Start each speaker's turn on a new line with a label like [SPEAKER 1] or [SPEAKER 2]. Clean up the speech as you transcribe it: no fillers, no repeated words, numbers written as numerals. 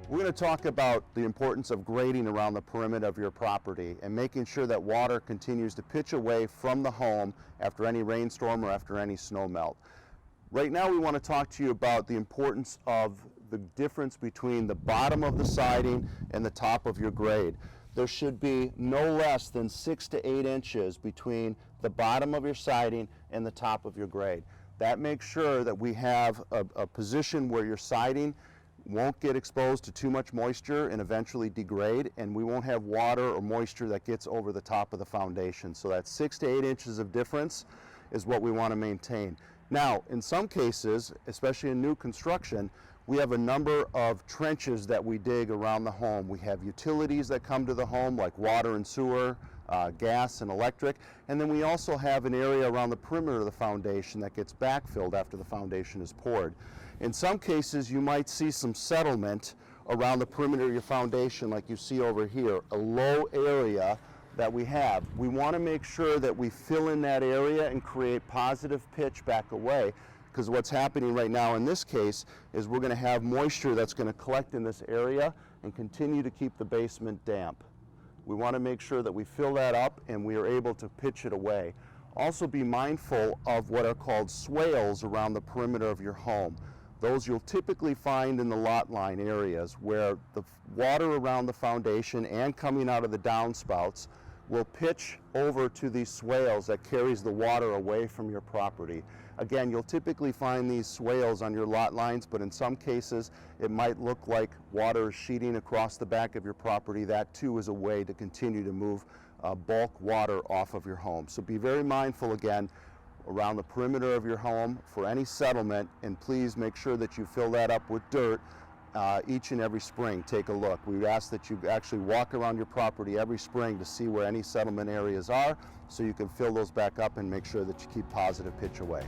[SPEAKER 1] We're going to talk about the importance of grading around the perimeter of your property and making sure that water continues to pitch away from the home after any rainstorm or after any snow melt. Right now we want to talk to you about the importance of the difference between the bottom of the siding and the top of your grade. There should be no less than 6 to 8 inches between the bottom of your siding and the top of your grade. That makes sure that we have a position where your siding won't get exposed to too much moisture and eventually degrade, and we won't have water or moisture that gets over the top of the foundation. So that 6 to 8 inches of difference is what we want to maintain. Now, in some cases, especially in new construction, we have a number of trenches that we dig around the home. We have utilities that come to the home like water and sewer, gas and electric, and then we also have an area around the perimeter of the foundation that gets backfilled after the foundation is poured. In some cases, you might see some settlement around the perimeter of your foundation like you see over here, a low area that we have. We want to make sure that we fill in that area and create positive pitch back away, because what's happening right now in this case is we're going to have moisture that's going to collect in this area and continue to keep the basement damp. We want to make sure that we fill that up and we are able to pitch it away. Also be mindful of what are called swales around the perimeter of your home. Those you'll typically find in the lot line areas where the water around the foundation and coming out of the downspouts will pitch over to these swales that carries the water away from your property. Again, you'll typically find these swales on your lot lines, but in some cases it might look like water is sheeting across the back of your property. That too is a way to continue to move bulk water off of your home. So be very mindful again around the perimeter of your home for any settlement, and please make sure that you fill that up with dirt each and every spring. Take a look. We ask that you actually walk around your property every spring to see where any settlement areas are so you can fill those back up and make sure that you keep positive pitch away.